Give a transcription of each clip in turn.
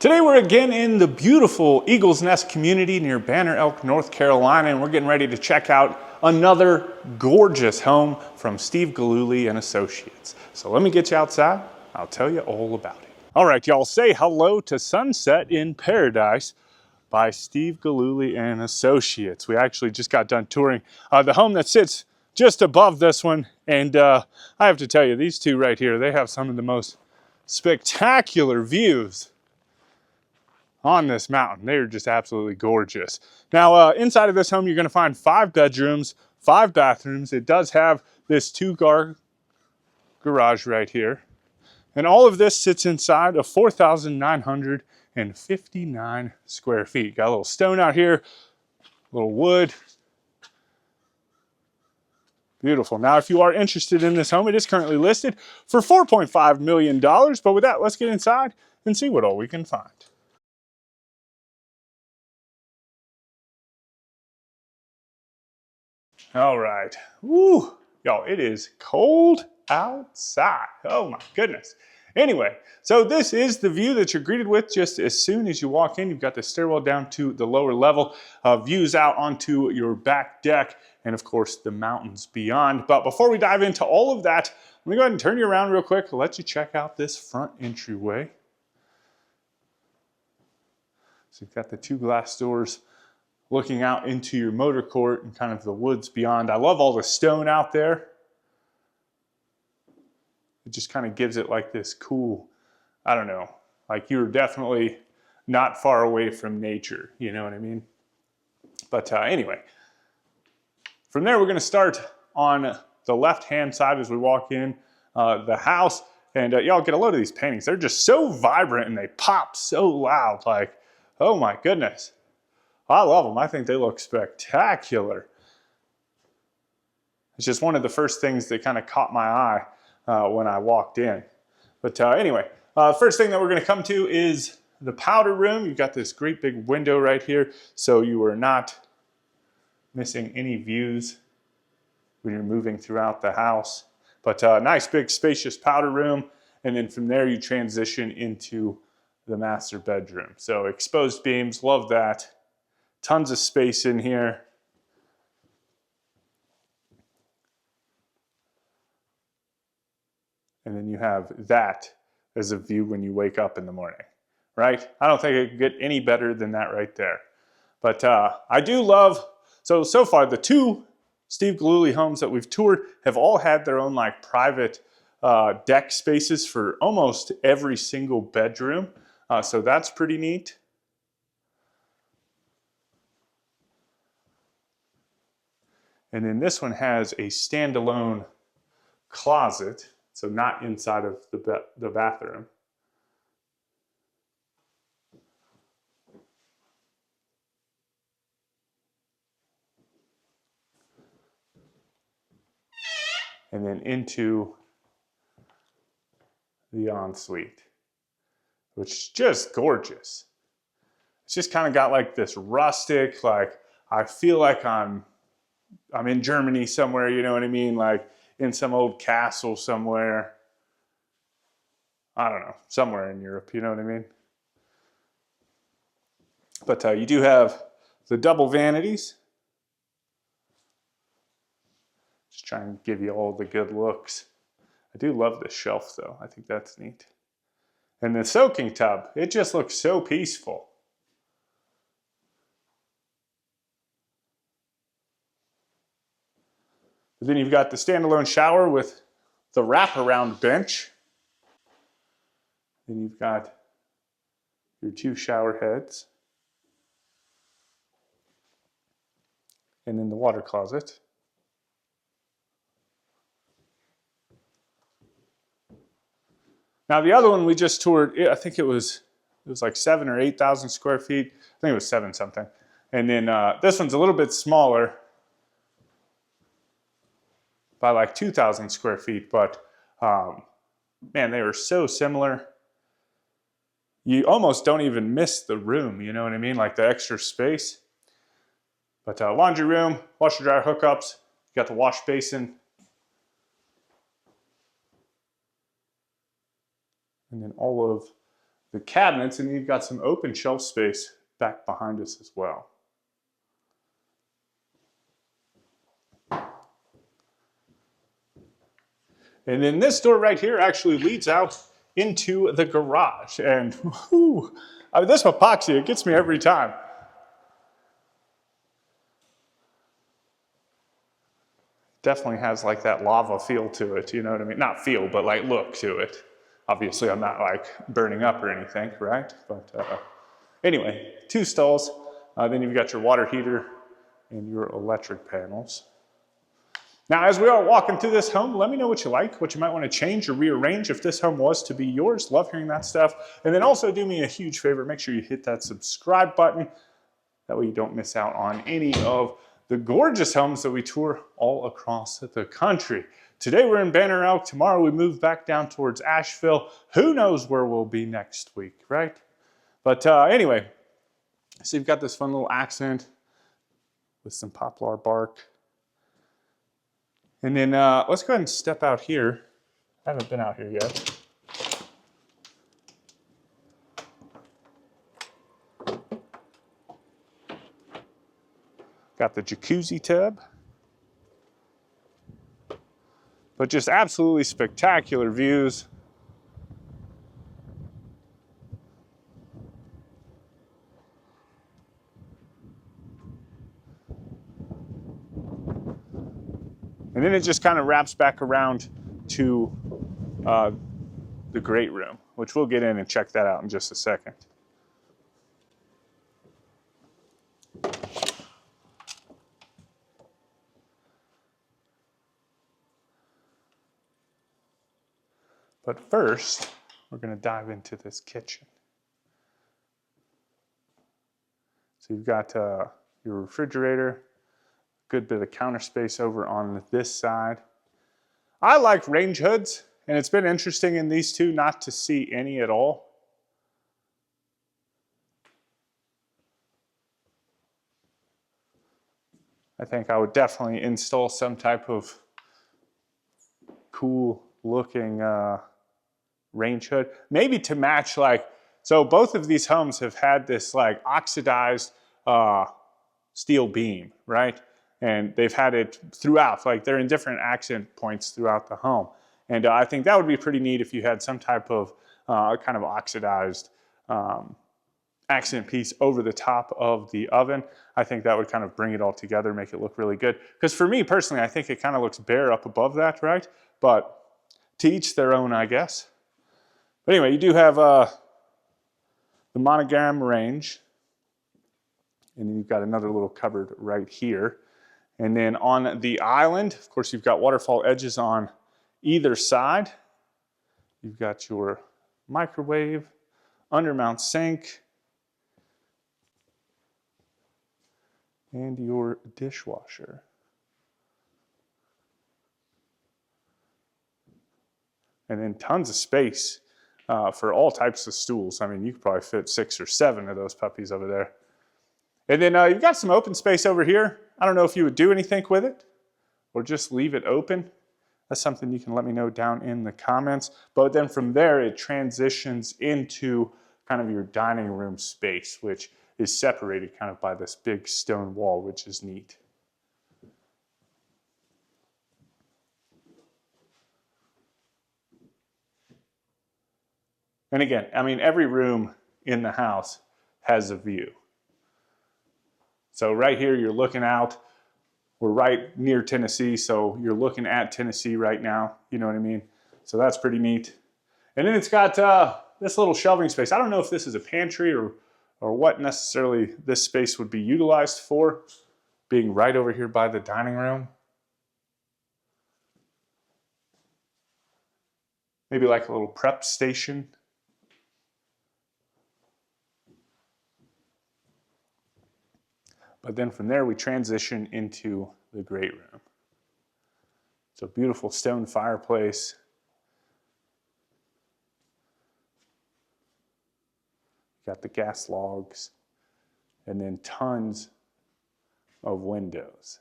Today we're again in the beautiful Eagles Nest community near Banner Elk, North Carolina, and we're getting ready to check out another gorgeous home from Steve Gillooly and Associates. So let me get you outside. I'll tell you all about it. All right, y'all, say hello to Sunset in Paradise by Steve Gillooly and Associates. We actually just got done touring the home that sits just above this one, and I have to tell you, these two right here, they have some of the most spectacular views on this mountain. They're just absolutely gorgeous. Now, inside of this home, you're going to find 5 bedrooms, 5 bathrooms. It does have this 2-car garage right here. And all of this sits inside of 4,959 square feet. Got a little stone out here, a little wood. Beautiful. Now, if you are interested in this home, it is currently listed for $4.5 million. But with that, let's get inside and see what all we can find. All right. Woo, y'all, it is cold outside. Oh my goodness. Anyway, so this is the view that you're greeted with just as soon as you walk in. You've got the stairwell down to the lower level, views out onto your back deck, and of course the mountains beyond. But before we dive into all of that, let me go ahead and turn you around real quick, let you check out this front entryway. So you've got the 2 glass doors looking out into your motor court and kind of the woods beyond. I love all the stone out there. It just kind of gives it like this cool, I don't know, like you're definitely not far away from nature, you know what I mean? But anyway, from there we're going to start on the left-hand side as we walk in the house. And y'all get a load of these paintings. They're just so vibrant and they pop so loud. Like, oh my goodness. I love them. I think they look spectacular. It's just one of the first things that kind of caught my eye when I walked in. But anyway, first thing that we're going to come to is the powder room. You've got this great big window right here, so you are not missing any views when you're moving throughout the house. But nice big spacious powder room, and then from there you transition into the master bedroom. So exposed beams, love that. Tons of space in here. And then you have that as a view when you wake up in the morning, right? I don't think it could get any better than that right there. But I do love, so far the 2 Steve Gillooly homes that we've toured have all had their own like private deck spaces for almost every single bedroom. So that's pretty neat. And then this one has a standalone closet, so not inside of the bathroom. And then into the ensuite, which is just gorgeous. It's just kind of got like this rustic, like I feel like I'm in Germany somewhere, you know what I mean? Like in some old castle somewhere. I don't know, somewhere in Europe, you know what I mean? But you do have the double vanities. Just trying to give you all the good looks. I do love this shelf though. I think that's neat. And the soaking tub, it just looks so peaceful. But then you've got the standalone shower with the wraparound bench. Then you've got your 2 shower heads. And then the water closet. Now the other one we just toured, I think it was like 7,000 or 8,000 square feet. I think it was 7 something. And then this one's a little bit smaller, by like 2,000 square feet, but man, they were so similar. You almost don't even miss the room, you know what I mean? Like the extra space. But laundry room, washer dryer hookups, you got the wash basin. And then all of the cabinets, and you've got some open shelf space back behind us as well. And then this door right here actually leads out into the garage. And whew, I mean, this epoxy, it gets me every time. Definitely has like that lava feel to it, you know what I mean? Not feel, but like look to it. Obviously, I'm not like burning up or anything, right? But anyway, 2 stalls. Then you've got your water heater and your electric panels. Now, as we are walking through this home, let me know what you like, what you might want to change or rearrange if this home was to be yours. Love hearing that stuff. And then also do me a huge favor, make sure you hit that subscribe button. That way you don't miss out on any of the gorgeous homes that we tour all across the country. Today we're in Banner Elk. Tomorrow we move back down towards Asheville. Who knows where we'll be next week, right? But anyway, so you've got this fun little accent with some poplar bark. And then let's go ahead and step out here. I haven't been out here yet. Got the jacuzzi tub. But just absolutely spectacular views. And then it just kind of wraps back around to the great room, which we'll get in and check that out in just a second. But first, we're going to dive into this kitchen. So you've got your refrigerator, good bit of counter space over on this side. I like range hoods, and it's been interesting in these two not to see any at all. I think I would definitely install some type of cool looking range hood, maybe to match like, so both of these homes have had this like oxidized steel beam, right? And they've had it throughout, like they're in different accent points throughout the home. And I think that would be pretty neat if you had some type of kind of oxidized accent piece over the top of the oven. I think that would kind of bring it all together, make it look really good. Because for me personally, I think it kind of looks bare up above that, right? But to each their own, I guess. But anyway, you do have the monogram range. And then you've got another little cupboard right here. And then on the island, of course, you've got waterfall edges on either side. You've got your microwave, undermount sink, and your dishwasher. And then tons of space for all types of stools. I mean, you could probably fit 6 or 7 of those puppies over there. And then you've got some open space over here. I don't know if you would do anything with it or just leave it open. That's something you can let me know down in the comments. But then from there, it transitions into kind of your dining room space, which is separated kind of by this big stone wall, which is neat. And again, I mean, every room in the house has a view. So right here, you're looking out. We're right near Tennessee, so you're looking at Tennessee right now. You know what I mean? So that's pretty neat. And then it's got this little shelving space. I don't know if this is a pantry or what necessarily this space would be utilized for, being right over here by the dining room. Maybe like a little prep station. But then from there, we transition into the great room. It's a beautiful stone fireplace. Got the gas logs, and then tons of windows.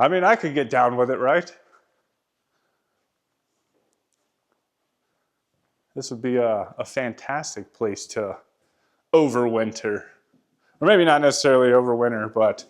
I mean, I could get down with it, right? This would be a fantastic place to overwinter. Or maybe not necessarily overwinter, but,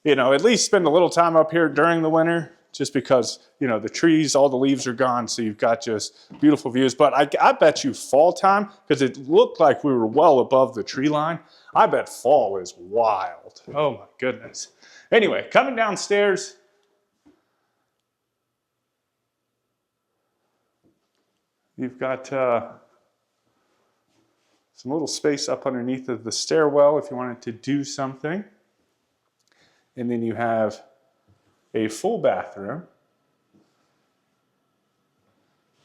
you know, at least spend a little time up here during the winter, just because, you know, the trees, all the leaves are gone, so you've got just beautiful views. But I bet you fall time, because it looked like we were well above the tree line, I bet fall is wild. Oh my goodness. Anyway, coming downstairs, you've got some little space up underneath of the stairwell if you wanted to do something. And then you have a full bathroom.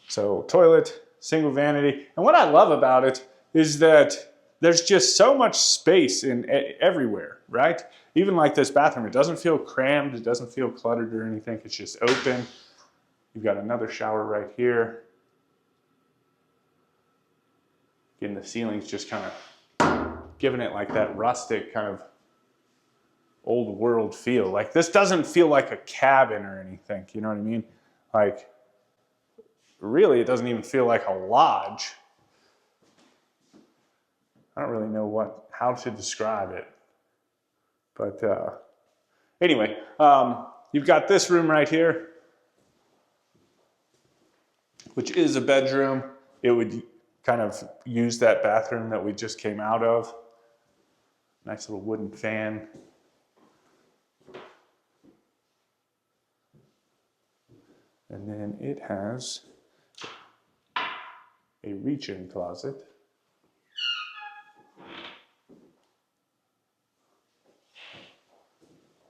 So toilet, single vanity. And what I love about it is that there's just so much space in everywhere, right? Even like this bathroom, it doesn't feel crammed, it doesn't feel cluttered or anything. It's just open. You've got another shower right here. Again, the ceiling's just kind of giving it like that rustic kind of old world feel. Like this doesn't feel like a cabin or anything, you know what I mean? Like really it doesn't even feel like a lodge. I don't really know how to describe it. But anyway, you've got this room right here, which is a bedroom. It would kind of use that bathroom that we just came out of. Nice little wooden fan. And then it has a reach-in closet.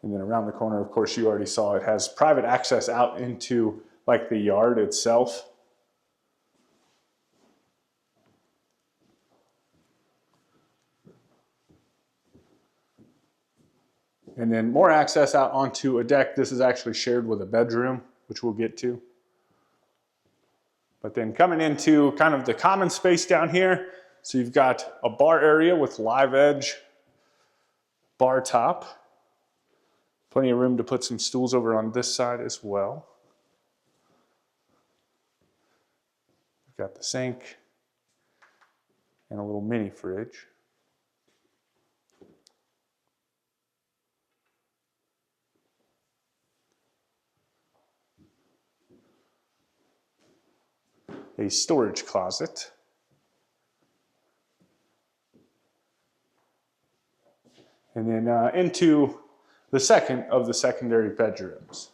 And then around the corner, of course, you already saw it has private access out into like the yard itself. And then more access out onto a deck. This is actually shared with a bedroom, which we'll get to. But then coming into kind of the common space down here, so you've got a bar area with live edge bar top. Plenty of room to put some stools over on this side as well. We've got the sink and a little mini fridge. A storage closet. And then into the second of the secondary bedrooms.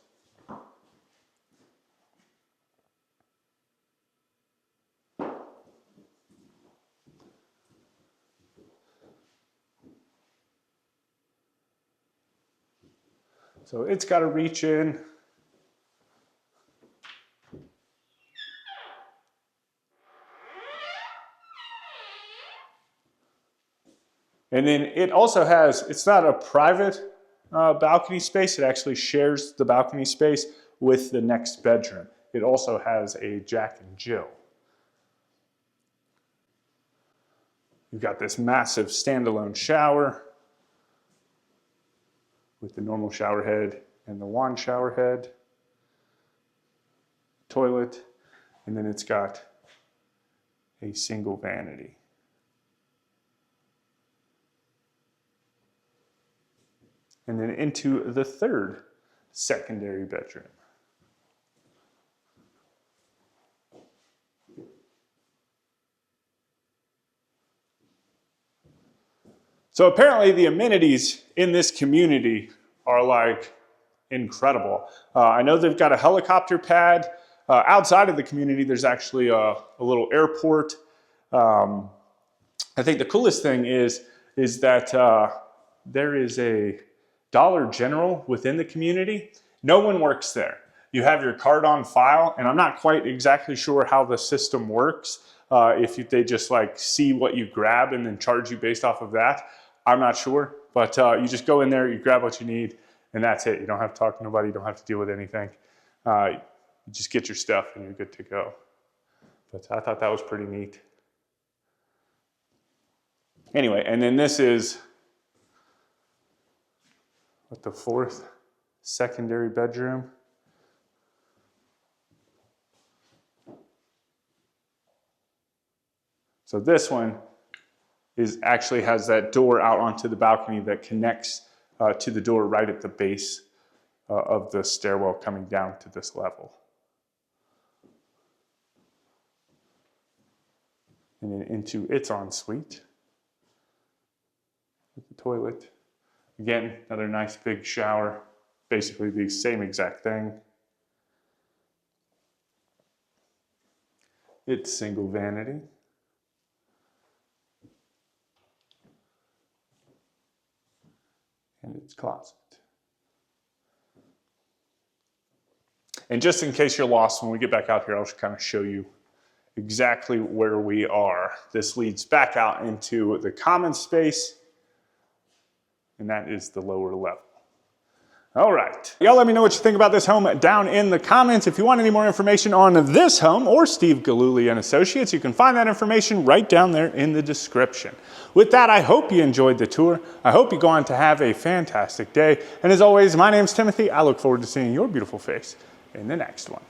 So it's got a reach in. And then it also has, it's not a private balcony space, it actually shares the balcony space with the next bedroom. It also has a Jack and Jill. You've got this massive standalone shower with the normal shower head and the wand shower head, toilet, and then it's got a single vanity. And then into the third secondary bedroom. So apparently the amenities in this community are like incredible. I know they've got a helicopter pad. Outside of the community, there's actually a little airport. I think the coolest thing is that there is a Dollar General within the community. No one works there. You have your card on file, and I'm not quite exactly sure how the system works. If they just like see what you grab and then charge you based off of that, I'm not sure. But you just go in there, you grab what you need, and that's it. You don't have to talk to nobody. You don't have to deal with anything. You just get your stuff, and you're good to go. But I thought that was pretty neat. Anyway, and then this is what, the fourth secondary bedroom. So this one actually has that door out onto the balcony that connects to the door right at the base of the stairwell coming down to this level. And then into its ensuite with the toilet. Again, another nice big shower, basically the same exact thing. It's single vanity. And its closet. And just in case you're lost, when we get back out here, I'll just kind of show you exactly where we are. This leads back out into the common space, and that is the lower level. All right, y'all let me know what you think about this home down in the comments. If you want any more information on this home or Steve Gillooly and Associates, you can find that information right down there in the description. With that, I hope you enjoyed the tour. I hope you go on to have a fantastic day. And as always, my name's Timothy. I look forward to seeing your beautiful face in the next one.